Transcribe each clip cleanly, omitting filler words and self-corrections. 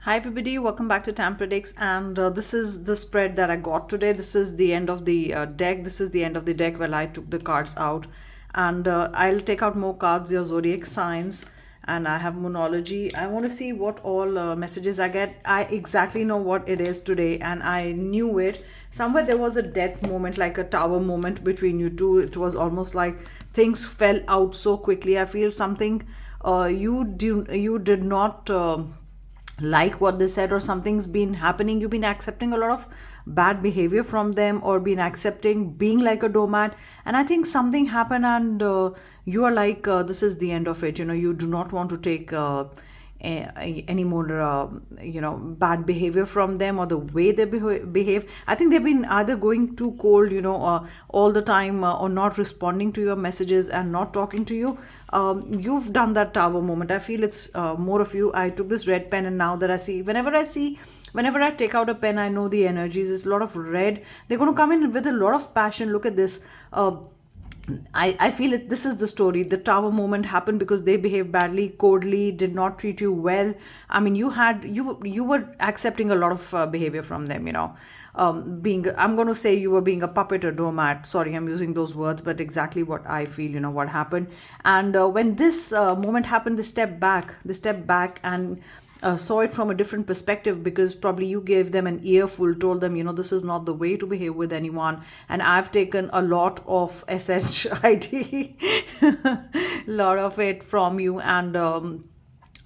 Hi everybody, welcome back to Tam Predicts, and this is the spread that I got today. This is the end of the deck. This is the end of the deck where I took the cards out, and I'll take out more cards, your zodiac signs, and I have Moonology. I want to see what all messages I get. I exactly know what it is today, and I knew it. Somewhere there was a death moment, like a tower moment between you two. It was almost like things fell out so quickly. I feel something you did not. Like what they said, or something's been happening, you've been accepting a lot of bad behavior from them, or been accepting being like a doormat, and I think something happened, and you are like, this is the end of it. You do not want to take any more bad behavior from them, or the way they behave. I think they've been either going too cold, all the time, or not responding to your messages and not talking to you. You've done that tower moment. I feel it's more of you. I took this red pen, and now that I see, whenever I take out a pen, I know the energies. It's a lot of red. They're going to come in with a lot of passion. Look at this. I feel it. This is the story. The tower moment happened because they behaved badly, coldly, did not treat you well. I mean, you were accepting a lot of behavior from them. Being, I'm going to say, you were being a puppet or doormat. Sorry, I'm using those words, but exactly what I feel. What happened, and when this moment happened, they stepped back. They stepped back and saw it from a different perspective, because probably you gave them an earful, told them, this is not the way to behave with anyone. And I've taken a lot of SHIT, lot of it from you, and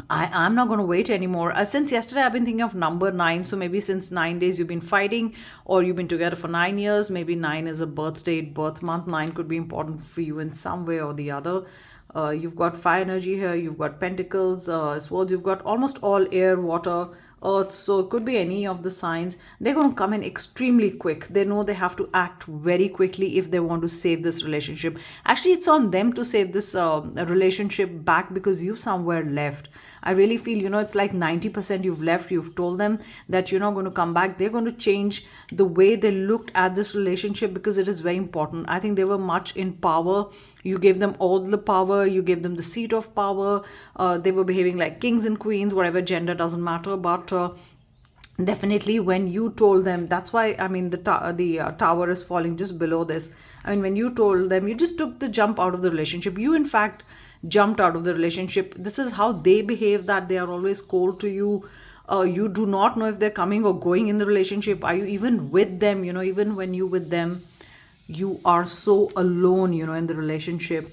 I'm not going to wait anymore. Since yesterday, I've been thinking of number 9. So maybe since 9 days you've been fighting, or you've been together for 9 years. Maybe 9 is a birth date, birth month. 9 could be important for you in some way or the other. You've got fire energy here, you've got pentacles, swords, you've got almost all air, water, earth. So it could be any of the signs. They're going to come in extremely quick. They know they have to act very quickly if they want to save this relationship. Actually, it's on them to save this relationship back, because you've somewhere left. I really feel, it's like 90% you've left. You've told them that you're not going to come back. They're going to change the way they looked at this relationship, because it is very important. I think they were much in power. You gave them all the power. You gave them the seat of power. They were behaving like kings and queens, whatever gender, doesn't matter. But definitely when you told them, that's why, I mean, the tower is falling just below this. I mean, when you told them, you just took the jump out of the relationship. You, in fact, jumped out of the relationship. This is how they behave, that they are always cold to you. You do not know if they're coming or going in the relationship. Are you even with them? Even when you with them, you are so alone, in the relationship.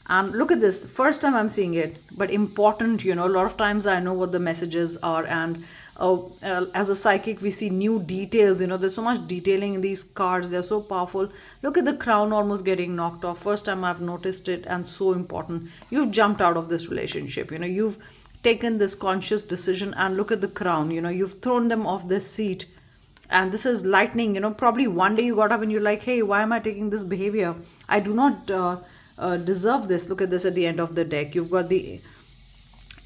And look at this, first time I'm seeing it, but important. A lot of times I know what the messages are, and as a psychic, we see new details. There's so much detailing in these cards. They're so powerful. Look at the crown almost getting knocked off. First time I've noticed it, and so important. You've jumped out of this relationship. You've taken this conscious decision, and look at the crown. You've thrown them off this seat. And this is lightning. Probably one day you got up and you're like, hey, why am I taking this behavior? I do not deserve this. Look at this at the end of the deck. You've got the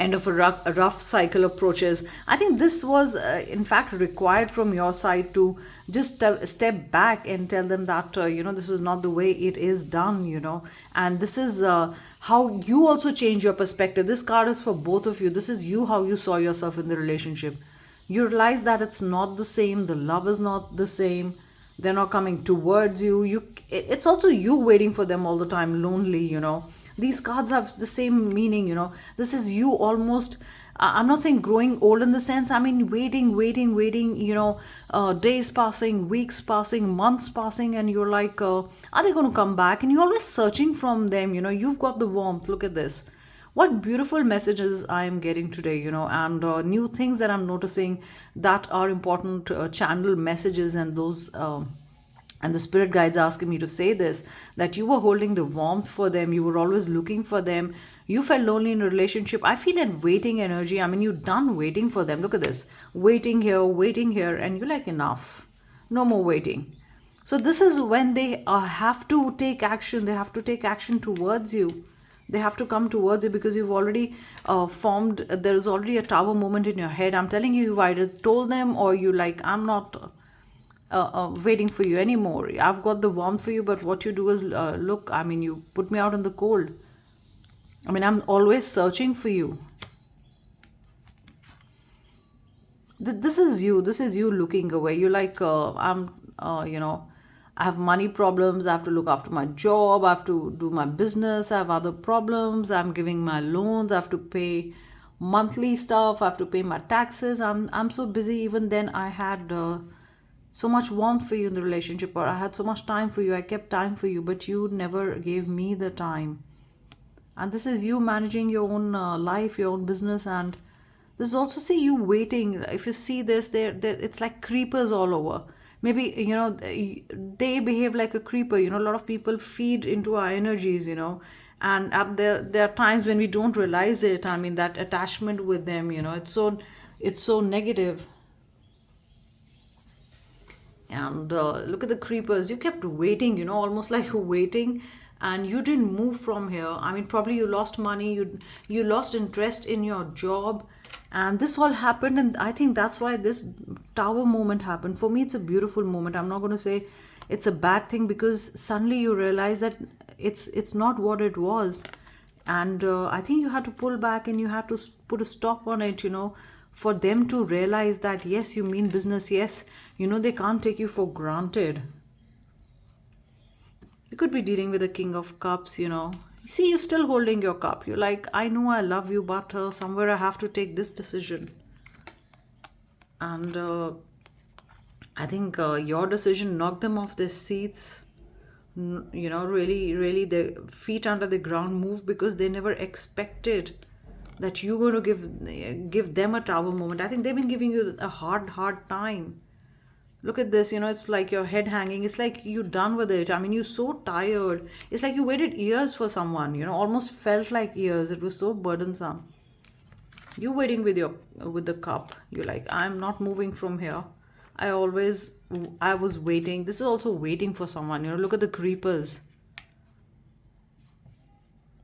end of a rough cycle approaches. I think this was, in fact, required from your side to just step back and tell them that, this is not the way it is done, and this is how you also change your perspective. This card is for both of you. This is you, how you saw yourself in the relationship. You realize that it's not the same. The love is not the same. They're not coming towards you. It's also you waiting for them all the time, lonely. These cards have the same meaning. This is you almost, I'm not saying growing old in the sense, I mean waiting, days passing, weeks passing, months passing, and you're like, are they going to come back? And you're always searching from them. You've got the warmth. Look at this. What beautiful messages I am getting today, and new things that I'm noticing that are important, channel messages, and those and the spirit guides asking me to say this, that you were holding the warmth for them. You were always looking for them. You felt lonely in a relationship. I feel that waiting energy. I mean, you're done waiting for them. Look at this, waiting here, and you're like, enough, no more waiting. So this is when they have to take action. They have to take action towards you. They have to come towards you, because you've already formed, there is already a tower moment in your head. I'm telling you, you've either told them, or you like, I'm not waiting for you anymore. I've got the warmth for you, but what you do is, look, I mean, you put me out in the cold. I mean, I'm always searching for you. This is you. This is you looking away. You're like, you know, I have money problems. I have to look after my job. I have to do my business. I have other problems. I'm giving my loans. I have to pay monthly stuff. I have to pay my taxes. I'm so busy. Even then, I had so much warmth for you in the relationship, or I had so much time for you. I kept time for you, but you never gave me the time. And this is you managing your own life, your own business. And this is also, see, you waiting. If you see this, it's like creepers all over. Maybe, you know, they behave like a creeper. You know, a lot of people feed into our energies, you know. And there are times when we don't realize it. I mean, that attachment with them, you know, it's so negative. And look at the creepers. You kept waiting, you know, almost like waiting, and you didn't move from here. I mean, probably you lost money, you lost interest in your job, and this all happened. And I think that's why this tower moment happened. For me, it's a beautiful moment. I'm not going to say it's a bad thing, because suddenly you realize that it's not what it was. And I think you had to pull back, and you had to put a stop on it, you know, for them to realize that yes, you mean business. Yes, you know, they can't take you for granted. You could be dealing with the King of Cups, you know. See, you're still holding your cup. You're like, I know I love you, but somewhere I have to take this decision. And I think your decision knocked them off their seats. You know, really, really, their feet under the ground moved, because they never expected that you were going to give them a tower moment. I think they've been giving you a hard time. Look at this, you know, it's like your head hanging. It's like you're done with it. I mean, you're so tired. It's like you waited years for someone, you know, almost felt like years. It was so burdensome. You waiting with the cup. You're like, I'm not moving from here. I was waiting. This is also waiting for someone. You know, look at the creepers.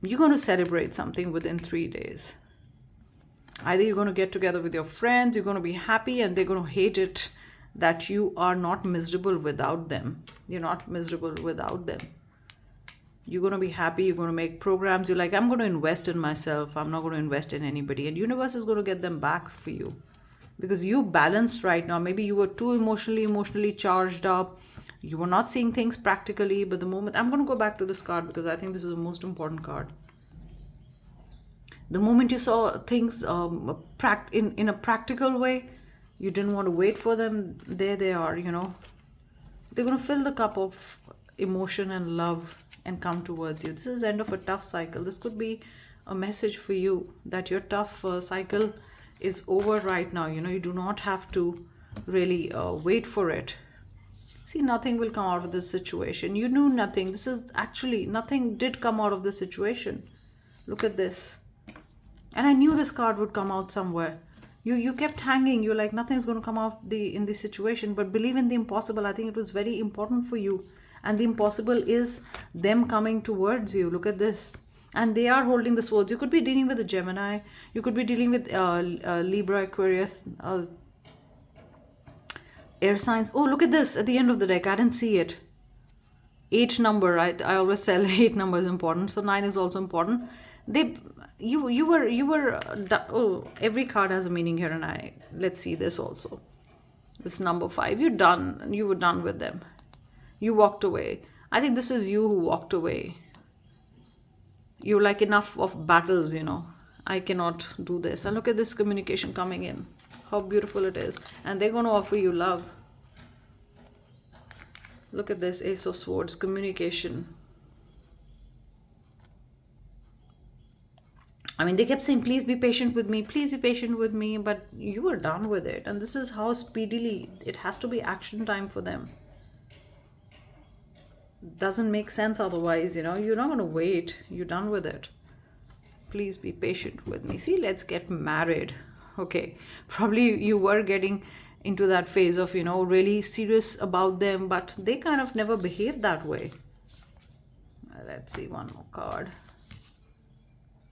You're going to celebrate something within 3 days. Either you're going to get together with your friends, you're going to be happy, and they're going to hate it that you are not miserable without them. You're not miserable without them. You're going to be happy. You're going to make programs. You're like, I'm going to invest in myself. I'm not going to invest in anybody. And universe is going to get them back for you, because you balanced right now. Maybe you were too emotionally charged up. You were not seeing things practically. But the moment, I'm going to go back to this card, because I think this is the most important card. The moment you saw things in a practical way, you didn't want to wait for them. There they are, you know. They're going to fill the cup of emotion and love and come towards you. This is the end of a tough cycle. This could be a message for you that your tough cycle is over right now. You know, you do not have to really wait for it. See, nothing will come out of this situation. You knew nothing. This is actually, nothing did come out of this situation. Look at this. And I knew this card would come out somewhere. You kept hanging. You're like, nothing's going to come out in this situation. But believe in the impossible. I think it was very important for you. And the impossible is them coming towards you. Look at this. And they are holding the swords. You could be dealing with a Gemini. You could be dealing with Libra, Aquarius, air signs. Oh, look at this at the end of the deck. I didn't see it. 8 number, right? I always tell 8 number is important. So 9 is also important. They oh, every card has a meaning here. And let's see this also. This number 5, you were done with them. You walked away. I think this is you who walked away. You're like, enough of battles, you know, I cannot do this. And look at this communication coming in, how beautiful it is. And they're going to offer you love. Look at this Ace of Swords, communication. I mean, they kept saying, please be patient with me, please be patient with me, but you were done with it. And this is how speedily it has to be action time for them. Doesn't make sense otherwise, you know, you're not going to wait. You're done with it. Please be patient with me. See, let's get married. Okay, probably you were getting into that phase of, you know, really serious about them, but they kind of never behaved that way. Let's see one more card.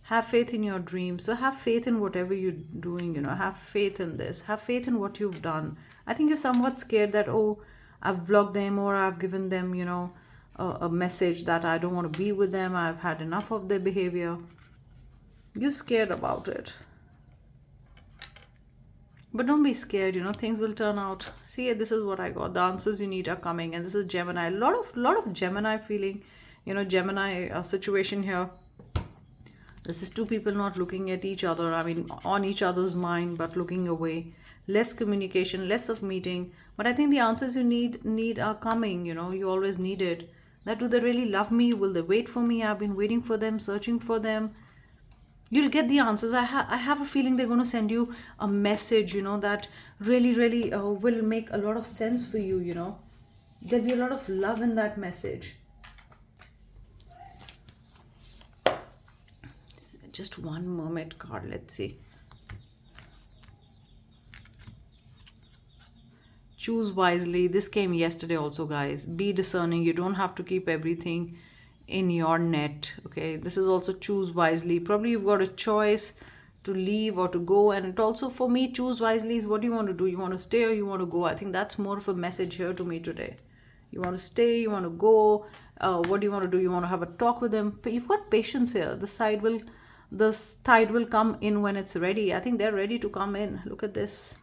Have faith in your dreams. So have faith in whatever you're doing, you know, have faith in this. Have faith in what you've done. I think you're somewhat scared that, oh, I've blocked them, or I've given them, you know, a message that I don't want to be with them. I've had enough of their behavior. You're scared about it. But don't be scared, things will turn out. See, this is what I got. The answers you need are coming, and this is Gemini. A lot of Gemini feeling, Gemini situation here. This is two people not looking at each other, I mean, on each other's mind, but looking away. Less communication, less of meeting. But I think the answers you need are coming, you always need it. That do they really love me? Will they wait for me? I've been waiting for them, searching for them. You'll get the answers. I have a feeling they're going to send you a message, that really, really will make a lot of sense for you. There'll be a lot of love in that message. Just one Mermaid card, let's see. Choose wisely. This came yesterday also, guys. Be discerning. You don't have to keep everything in your net. Okay, this is also choose wisely. Probably you've got a choice to leave or to go, and it also, for me, choose wisely is what do you want to do. You want to stay or you want to go? I think that's more of a message here to me today. You want to stay, you want to go, what do you want to do? You want to have a talk with them. But you've got patience here. The tide will come in when it's ready. I think they're ready to come in. Look at this.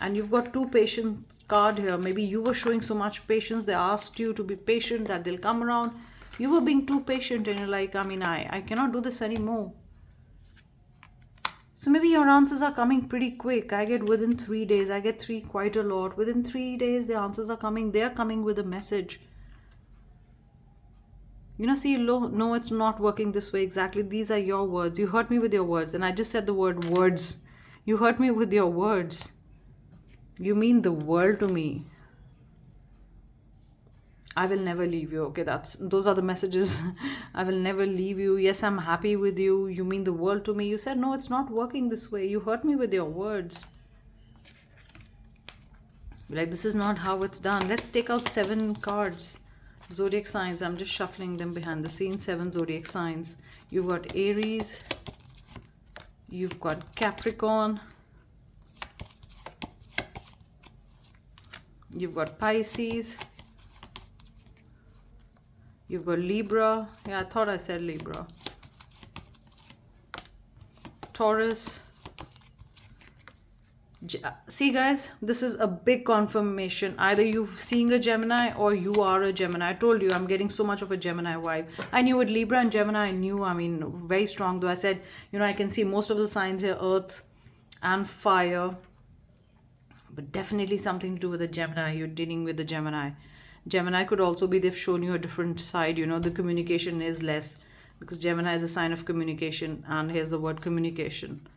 And you've got two patient card here. Maybe you were showing so much patience, they asked you to be patient, that they'll come around. You were being too patient and you're like, I cannot do this anymore. So maybe your answers are coming pretty quick. I get within 3 days. I get 3 quite a lot. Within 3 days, the answers are coming. They're coming with a message. See, no, it's not working this way exactly. These are your words. You hurt me with your words. And I just said the word words. You hurt me with your words. You mean the world to me. I will never leave you. Okay, those are the messages. I will never leave you. Yes, I'm happy with you. You mean the world to me. You said, no, it's not working this way. You hurt me with your words. Like, this is not how it's done. Let's take out 7 cards. Zodiac signs. I'm just shuffling them behind the scenes. 7 zodiac signs. You've got Aries. You've got Capricorn. You've got Pisces. You've got Libra. Yeah, I thought I said Libra. Taurus. See, guys, this is a big confirmation. Either you're seeing a Gemini or you are a Gemini. I told you I'm getting so much of a Gemini vibe. I knew with Libra and Gemini, very strong. Though I said, I can see most of the signs here, earth and fire. But definitely something to do with the Gemini. You're dealing with the Gemini. Gemini could also be they've shown you a different side. The communication is less because Gemini is a sign of communication. And here's the word communication.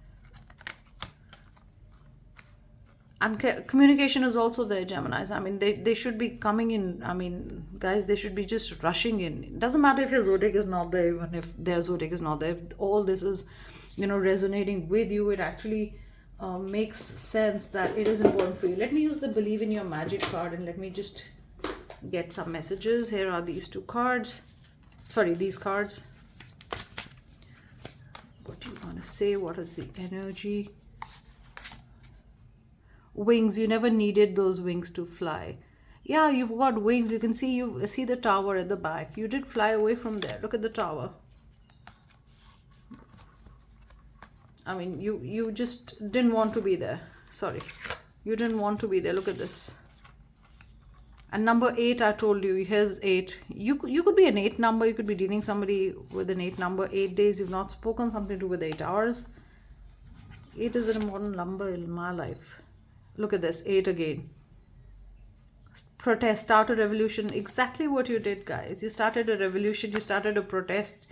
And communication is also there, Geminis. They should be coming in. Guys, they should be just rushing in. It doesn't matter if your zodiac is not there, even if their zodiac is not there. If all this is, resonating with you, it actually makes sense that it is important for you. Let me use the Believe in Your Magic card and let me just get some messages. Here are these 2 cards. Sorry, these cards. What do you want to say? What is the energy? Wings. You never needed those wings to fly. Yeah, you've got wings. You can see the tower at the back. You did fly away from there. Look at the tower. You just didn't want to be there. Sorry. You didn't want to be there. Look at this. And number 8, I told you, here's 8. You could be an 8 number. You could be dealing somebody with an 8 number. 8 days you've not spoken, something to do with 8 hours. 8 is an important number in my life. Look at this, 8 again. Protest, start a revolution. Exactly what you did, guys. You started a revolution. You started a protest.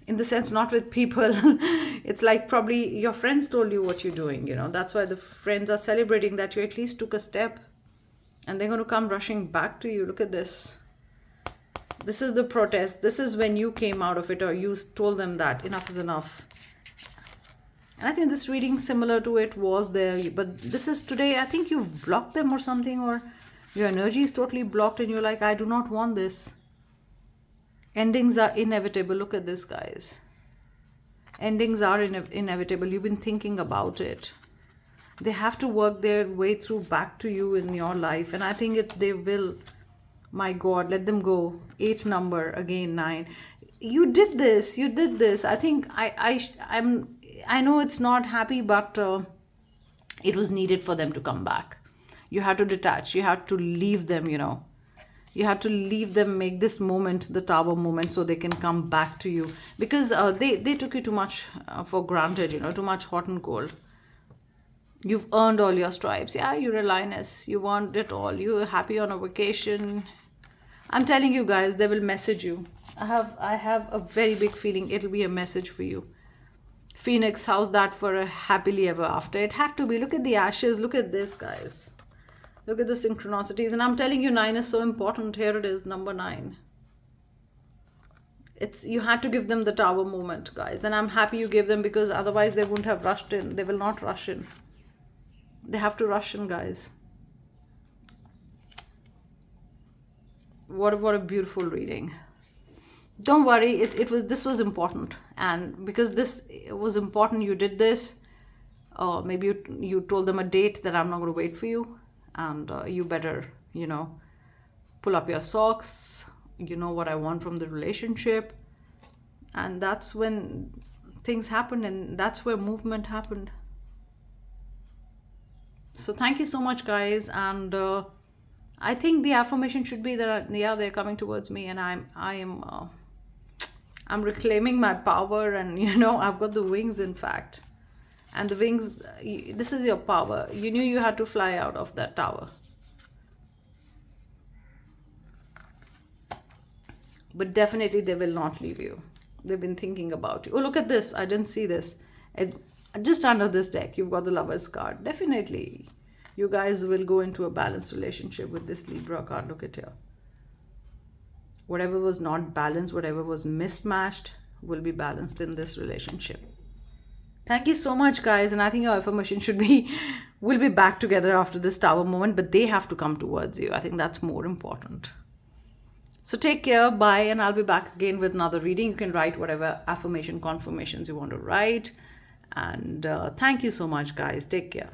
In the sense, not with people. It's like probably your friends told you what you're doing. That's why the friends are celebrating that you at least took a step. And they're going to come rushing back to you. Look at this. This is the protest. This is when you came out of it, or you told them that enough is enough. And I think this reading similar to it was there. But this is today, I think you've blocked them or something, or your energy is totally blocked and you're like, I do not want this. Endings are inevitable. Look at this, guys. Endings are inevitable. You've been thinking about it. They have to work their way through back to you in your life. And I think they will. My God, let them go. 8 number, again 9. You did this. I think I know it's not happy, but It was needed for them to come back. You had to detach, you had to leave them, you had to leave them, make this moment the tower moment, so they can come back to you, because they took you too much for granted, too much hot and cold. You've earned all your stripes. Yeah, you're a lioness, you want it all, you're happy on a vacation. I'm telling you guys, they will message you. I have a very big feeling it'll be a message for you. Phoenix, how's that for a happily ever after? It had to be. Look at the ashes. Look at this, guys. Look at the synchronicities. And I'm telling you, 9 is so important. Here it is, number 9. You had to give them the tower moment, guys. And I'm happy you gave them, because otherwise they wouldn't have rushed in. They will not rush in. They have to rush in, guys. What a beautiful reading. Don't worry, this was important, and because this was important, you did this. Maybe you told them a date that I'm not going to wait for you, and you better pull up your socks. You know what I want from the relationship, and that's when things happened, and that's where movement happened. So thank you so much, guys, and I think the affirmation should be that, yeah, they're coming towards me, and I'm reclaiming my power, and I've got the wings, in fact. And the wings, this is your power. You knew you had to fly out of that tower. But definitely they will not leave you. They've been thinking about you. Oh, look at this. I didn't see this. Just under this deck, you've got the Lover's card. Definitely, you guys will go into a balanced relationship with this Libra card. Look at here. Whatever was not balanced, whatever was mismatched, will be balanced in this relationship. Thank you so much, guys. And I think your affirmation will be back together after this tower moment, but they have to come towards you. I think that's more important. So take care, bye, and I'll be back again with another reading. You can write whatever affirmation confirmations you want to write. And thank you so much, guys. Take care.